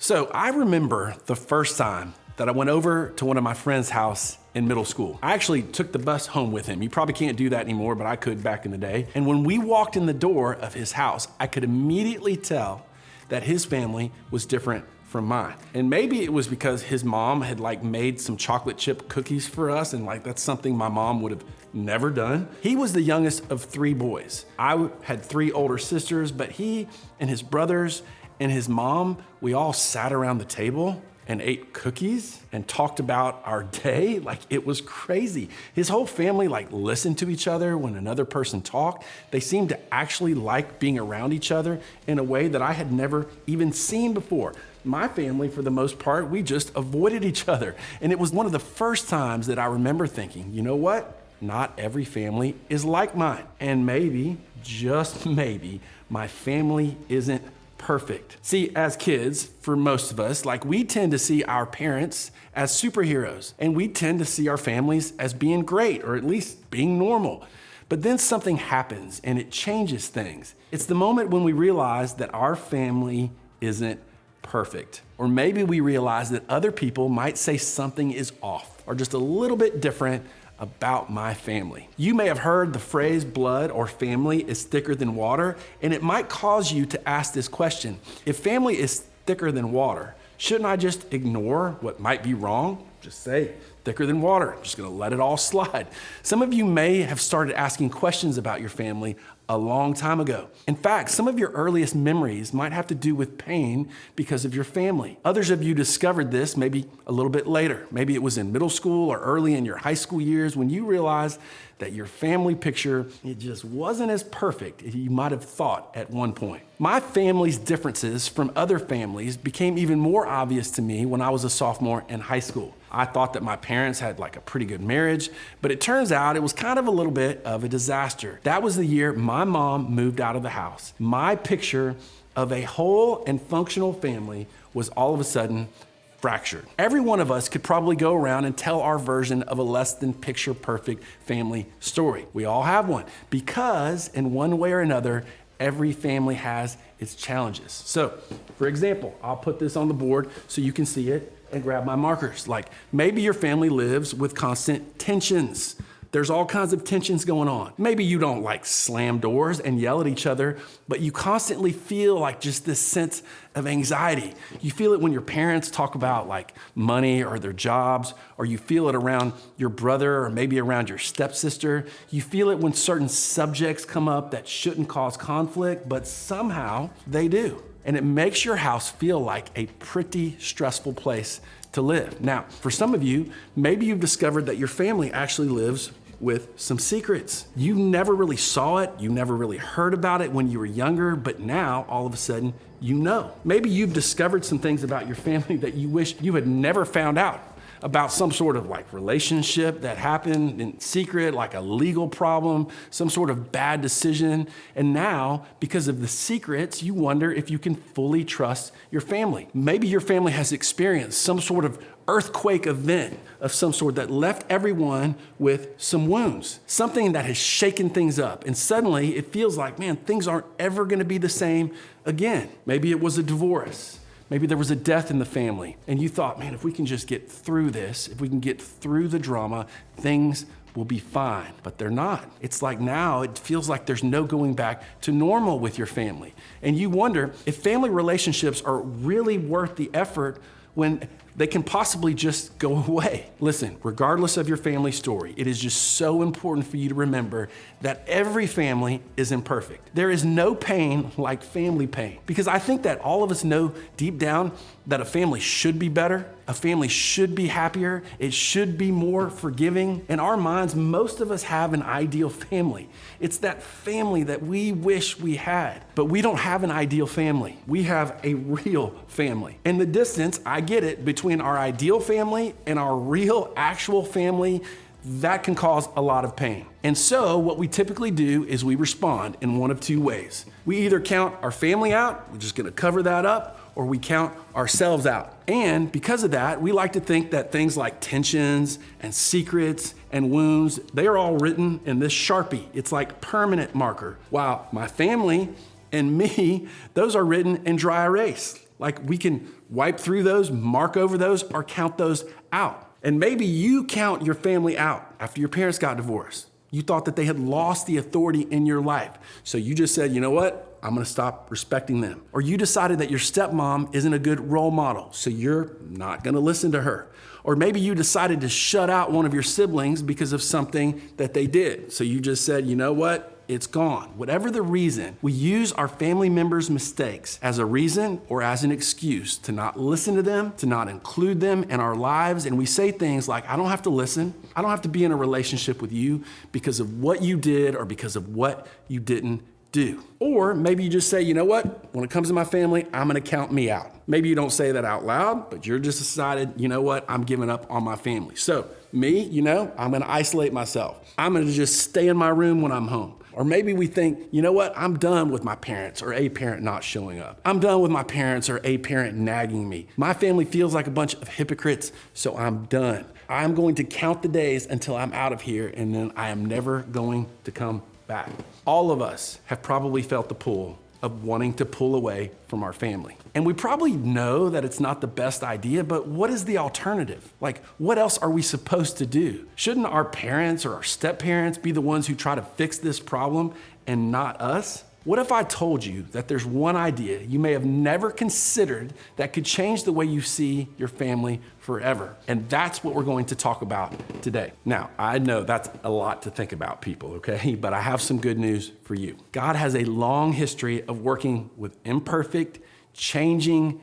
So I remember the first time that I went over to one of my friend's house in middle school. I actually took the bus home with him. You probably can't do that anymore, but I could back in the day. And when we walked in the door of his house, I could immediately tell that his family was different from mine. And maybe it was because his mom had made some chocolate chip cookies for us, and that's something my mom would have never done. He was the youngest of 3 boys. I had 3 older sisters, but he and his brothers and his mom, we all sat around the table and ate cookies and talked about our day. It was crazy. His whole family listened to each other when another person talked. They seemed to actually like being around each other in a way that I had never even seen before. My family, for the most part, we just avoided each other. And it was one of the first times that I remember thinking, you know what? Not every family is like mine. And maybe, just maybe, my family isn't perfect. See, as kids, for most of us, we tend to see our parents as superheroes, and we tend to see our families as being great, or at least being normal. But then something happens and it changes things. It's the moment when we realize that our family isn't perfect. Or maybe we realize that other people might say something is off or just a little bit different about my family. You may have heard the phrase blood or family is thicker than water, and it might cause you to ask this question. If family is thicker than water, shouldn't I just ignore what might be wrong? Just say, thicker than water. I'm just gonna let it all slide. Some of you may have started asking questions about your family a long time ago. In fact, some of your earliest memories might have to do with pain because of your family. Others of you discovered this maybe a little bit later. Maybe it was in middle school or early in your high school years when you realized that your family picture, it just wasn't as perfect as you might have thought at one point. My family's differences from other families became even more obvious to me when I was a sophomore in high school. I thought that my parents had a pretty good marriage, but it turns out it was kind of a little bit of a disaster. That was the year my mom moved out of the house. My picture of a whole and functional family was all of a sudden fractured. Every one of us could probably go around and tell our version of a less than picture perfect family story. We all have one because in one way or another, every family has its challenges. So, for example, I'll put this on the board so you can see it and grab my markers. Maybe your family lives with constant tensions. There's all kinds of tensions going on. Maybe you don't slam doors and yell at each other, but you constantly feel just this sense of anxiety. You feel it when your parents talk about money or their jobs, or you feel it around your brother or maybe around your stepsister. You feel it when certain subjects come up that shouldn't cause conflict, but somehow they do. And it makes your house feel like a pretty stressful place to live. Now, for some of you, maybe you've discovered that your family actually lives with some secrets. You never really saw it, you never really heard about it when you were younger, but now all of a sudden you know. Maybe you've discovered some things about your family that you wish you had never found out about, some sort of relationship that happened in secret, a legal problem, some sort of bad decision. And now, because of the secrets, you wonder if you can fully trust your family. Maybe your family has experienced some sort of earthquake event of some sort that left everyone with some wounds, something that has shaken things up. And suddenly it feels like, man, things aren't ever gonna be the same again. Maybe it was a divorce. Maybe there was a death in the family, and you thought, man, if we can just get through this, if we can get through the drama, things will be fine. But they're not. It's now it feels like there's no going back to normal with your family. And you wonder if family relationships are really worth the effort when they can possibly just go away. Listen, regardless of your family story, it is just so important for you to remember that every family is imperfect. There is no pain like family pain, because I think that all of us know deep down that a family should be better, a family should be happier, it should be more forgiving. In our minds, most of us have an ideal family. It's that family that we wish we had, but we don't have an ideal family. We have a real family. And the distance, I get it, between our ideal family and our real, actual family, that can cause a lot of pain. And so what we typically do is we respond in one of 2 ways. We either count our family out, we're just gonna cover that up, or we count ourselves out. And because of that, we like to think that things like tensions and secrets and wounds, they are all written in this Sharpie. It's like permanent marker. While my family and me, those are written in dry erase. Like we can wipe through those, mark over those, or count those out. And maybe you count your family out after your parents got divorced. You thought that they had lost the authority in your life. So you just said, you know what? I'm gonna stop respecting them. Or you decided that your stepmom isn't a good role model, so you're not gonna listen to her. Or maybe you decided to shut out one of your siblings because of something that they did. So you just said, you know what? It's gone. Whatever the reason, we use our family members' mistakes as a reason or as an excuse to not listen to them, to not include them in our lives. And we say things like, I don't have to listen. I don't have to be in a relationship with you because of what you did or because of what you didn't do. Or maybe you just say, you know what? When it comes to my family, I'm gonna count me out. Maybe you don't say that out loud, but you're just decided, you know what? I'm giving up on my family. So me, I'm gonna isolate myself. I'm gonna just stay in my room when I'm home. Or maybe we think, you know what? I'm done with my parents or a parent not showing up. I'm done with my parents or a parent nagging me. My family feels like a bunch of hypocrites, so I'm done. I'm going to count the days until I'm out of here, and then I am never going to come back. All of us have probably felt the pull of wanting to pull away from our family. And we probably know that it's not the best idea, but what is the alternative? Like, what else are we supposed to do? Shouldn't our parents or our step-parents be the ones who try to fix this problem and not us? What if I told you that there's one idea you may have never considered that could change the way you see your family forever? And that's what we're going to talk about today. Now, I know that's a lot to think about, people, okay? But I have some good news for you. God has a long history of working with imperfect, changing,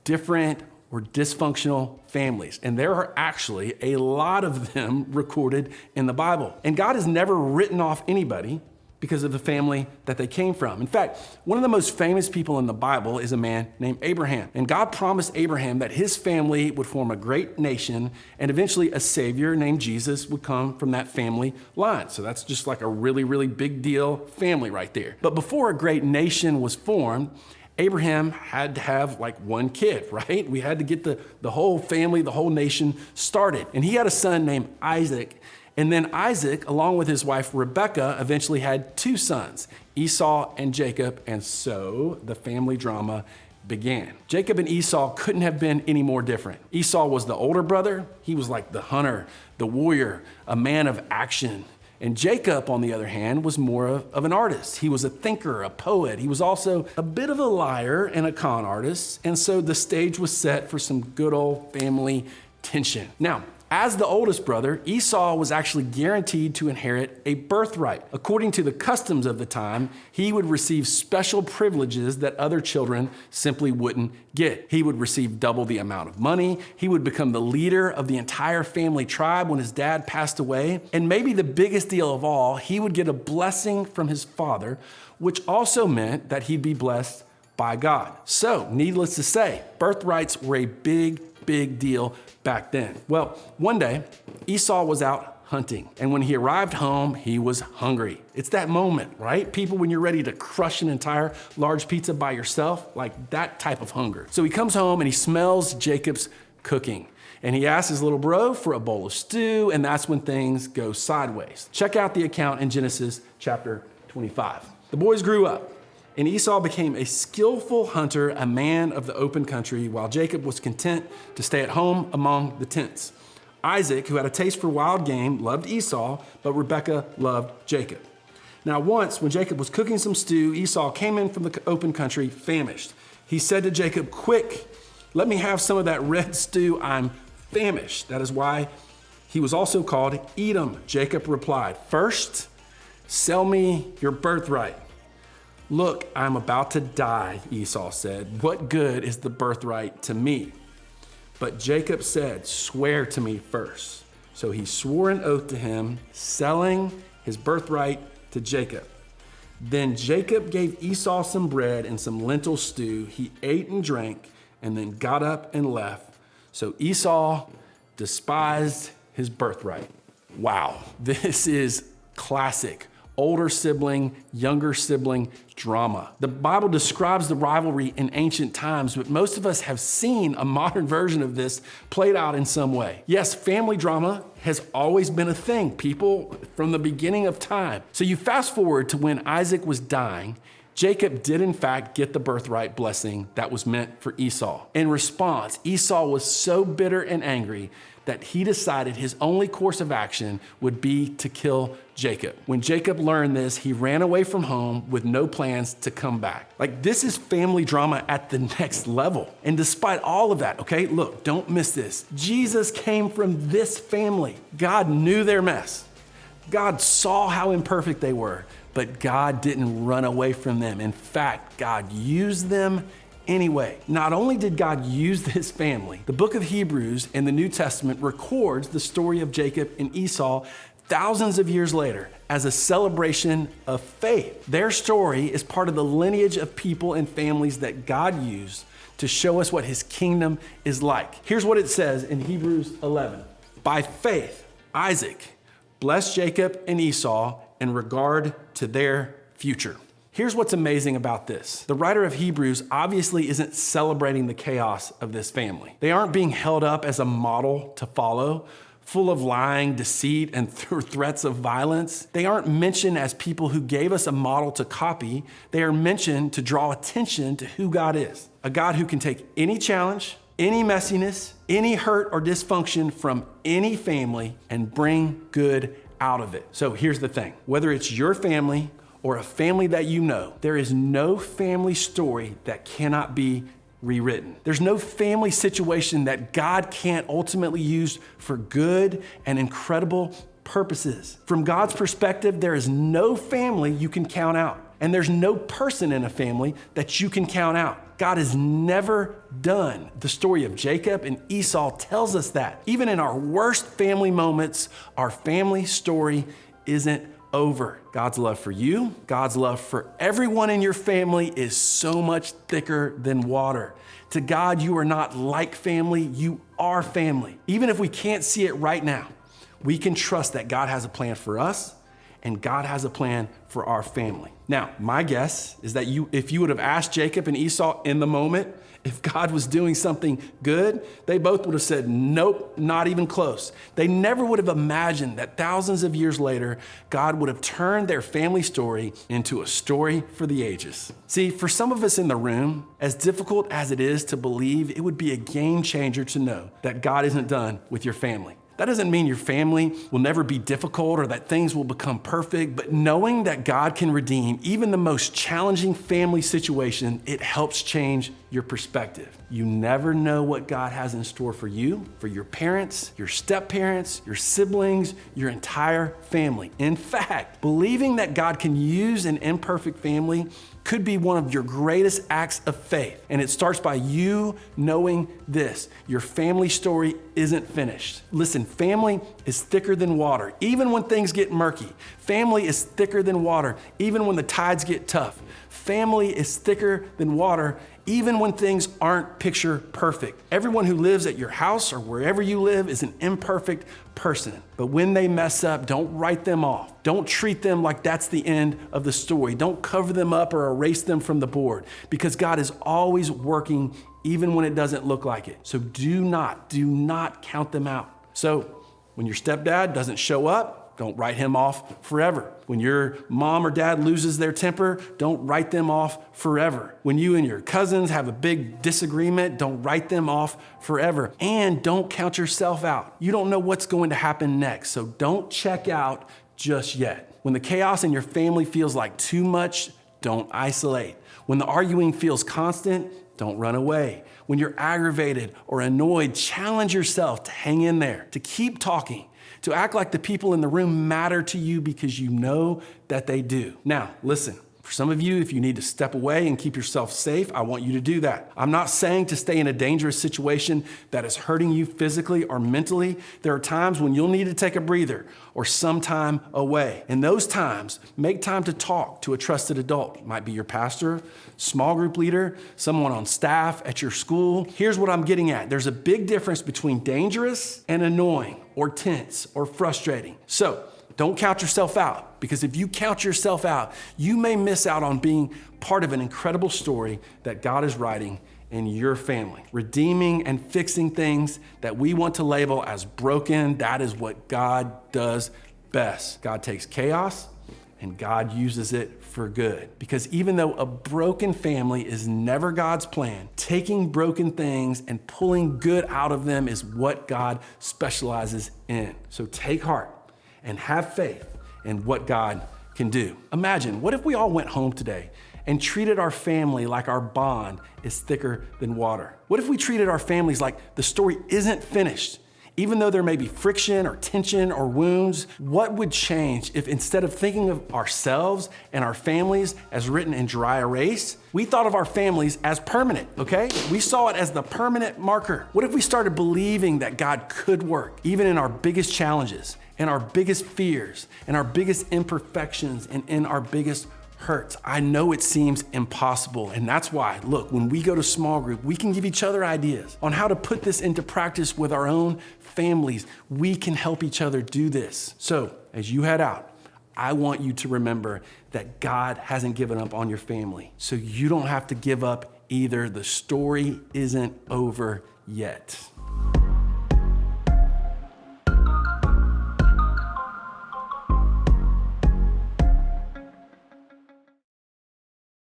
different, or dysfunctional families. And there are actually a lot of them recorded in the Bible. And God has never written off anybody because of the family that they came from. In fact, one of the most famous people in the Bible is a man named Abraham. And God promised Abraham that his family would form a great nation, and eventually a savior named Jesus would come from that family line. So that's just like a really, really big deal family right there. But before a great nation was formed, Abraham had to have like one kid, right? We had to get the whole family, the whole nation started. And he had a son named Isaac. And then Isaac, along with his wife Rebekah, eventually had two sons, Esau and Jacob. And so the family drama began. Jacob and Esau couldn't have been any more different. Esau was the older brother. He was like the hunter, the warrior, a man of action. And Jacob, on the other hand, was more of an artist. He was a thinker, a poet. He was also a bit of a liar and a con artist. And so the stage was set for some good old family tension. Now, as the oldest brother, Esau was actually guaranteed to inherit a birthright. According to the customs of the time, he would receive special privileges that other children simply wouldn't get. He would receive double the amount of money. He would become the leader of the entire family tribe when his dad passed away. And maybe the biggest deal of all, he would get a blessing from his father, which also meant that he'd be blessed by God. So, needless to say, birthrights were a big deal back then. Well, one day, Esau was out hunting, and when he arrived home, he was hungry. It's that moment, right? People, when you're ready to crush an entire large pizza by yourself, like that type of hunger. So he comes home and he smells Jacob's cooking, and he asks his little bro for a bowl of stew, and that's when things go sideways. Check out the account in Genesis chapter 25. The boys grew up, and Esau became a skillful hunter, a man of the open country, while Jacob was content to stay at home among the tents. Isaac, who had a taste for wild game, loved Esau, but Rebekah loved Jacob. Now once, when Jacob was cooking some stew, Esau came in from the open country famished. He said to Jacob, "Quick, let me have some of that red stew. I'm famished." That is why he was also called Edom. Jacob replied, "First, sell me your birthright." "Look, I'm about to die," Esau said. "What good is the birthright to me?" But Jacob said, "Swear to me first." So he swore an oath to him, selling his birthright to Jacob. Then Jacob gave Esau some bread and some lentil stew. He ate and drank and then got up and left. So Esau despised his birthright. Wow, this is classic older sibling, younger sibling drama. The Bible describes the rivalry in ancient times, but most of us have seen a modern version of this played out in some way. Yes, family drama has always been a thing, people, from the beginning of time. So you fast forward to when Isaac was dying, Jacob did in fact get the birthright blessing that was meant for Esau. In response, Esau was so bitter and angry that he decided his only course of action would be to kill Jacob. When Jacob learned this, he ran away from home with no plans to come back. Like, this is family drama at the next level. And despite all of that, okay, look, don't miss this. Jesus came from this family. God knew their mess. God saw how imperfect they were, but God didn't run away from them. In fact, God used them anyway. Not only did God use this family, the book of Hebrews in the New Testament records the story of Jacob and Esau thousands of years later as a celebration of faith. Their story is part of the lineage of people and families that God used to show us what his kingdom is like. Here's what it says in Hebrews 11. By faith, Isaac blessed Jacob and Esau in regard to their future. Here's what's amazing about this. The writer of Hebrews obviously isn't celebrating the chaos of this family. They aren't being held up as a model to follow, full of lying, deceit, and threats of violence. They aren't mentioned as people who gave us a model to copy. They are mentioned to draw attention to who God is. A God who can take any challenge, any messiness, any hurt or dysfunction from any family and bring good out of it. So here's the thing. Whether it's your family or a family that you know, there is no family story that cannot be rewritten. There's no family situation that God can't ultimately use for good and incredible purposes. From God's perspective, there is no family you can count out. And there's no person in a family that you can count out. God is never done. The story of Jacob and Esau tells us that. Even in our worst family moments, our family story isn't over. God's love for you, God's love for everyone in your family is so much thicker than water. To God, you are not like family, you are family. Even if we can't see it right now, we can trust that God has a plan for us and God has a plan for our family. Now, my guess is that if you would have asked Jacob and Esau in the moment, if God was doing something good, they both would have said, nope, not even close. They never would have imagined that thousands of years later, God would have turned their family story into a story for the ages. See, for some of us in the room, as difficult as it is to believe, it would be a game changer to know that God isn't done with your family. That doesn't mean your family will never be difficult or that things will become perfect, but knowing that God can redeem even the most challenging family situation, it helps change your perspective. You never know what God has in store for you, for your parents, your step-parents, your siblings, your entire family. In fact, believing that God can use an imperfect family could be one of your greatest acts of faith. And it starts by you knowing this: your family story isn't finished. Listen, family is thicker than water, even when things get murky. Family is thicker than water, even when the tides get tough. Family is thicker than water, even when things aren't picture perfect. Everyone who lives at your house or wherever you live is an imperfect person. But when they mess up, don't write them off. Don't treat them like that's the end of the story. Don't cover them up or erase them from the board, because God is always working even when it doesn't look like it. So do not count them out. So when your stepdad doesn't show up, don't write him off forever. When your mom or dad loses their temper, don't write them off forever. When you and your cousins have a big disagreement, don't write them off forever. And don't count yourself out. You don't know what's going to happen next, so don't check out just yet. When the chaos in your family feels like too much, don't isolate. When the arguing feels constant, don't run away. When you're aggravated or annoyed, challenge yourself to hang in there, to keep talking, to act like the people in the room matter to you because you know that they do. Now, listen, for some of you, if you need to step away and keep yourself safe, I want you to do that. I'm not saying to stay in a dangerous situation that is hurting you physically or mentally. There are times when you'll need to take a breather or some time away. In those times, make time to talk to a trusted adult. It might be your pastor, small group leader, someone on staff at your school. Here's what I'm getting at. There's a big difference between dangerous and annoying or tense or frustrating. So don't count yourself out, because if you count yourself out, you may miss out on being part of an incredible story that God is writing in your family. Redeeming and fixing things that we want to label as broken, that is what God does best. God takes chaos and God uses it for good. Because even though a broken family is never God's plan, taking broken things and pulling good out of them is what God specializes in. So take heart and have faith in what God can do. Imagine, what if we all went home today and treated our family like our bond is thicker than water? What if we treated our families like the story isn't finished? Even though there may be friction or tension or wounds, what would change if instead of thinking of ourselves and our families as written in dry erase, we thought of our families as permanent, okay? We saw it as the permanent marker. What if we started believing that God could work even in our biggest challenges, in our biggest fears, in our biggest imperfections, and in our biggest hurts? I know it seems impossible, and that's why, look, when we go to small group, we can give each other ideas on how to put this into practice with our own families. We can help each other do this. So as you head out, I want you to remember that God hasn't given up on your family, so you don't have to give up either. The story isn't over yet.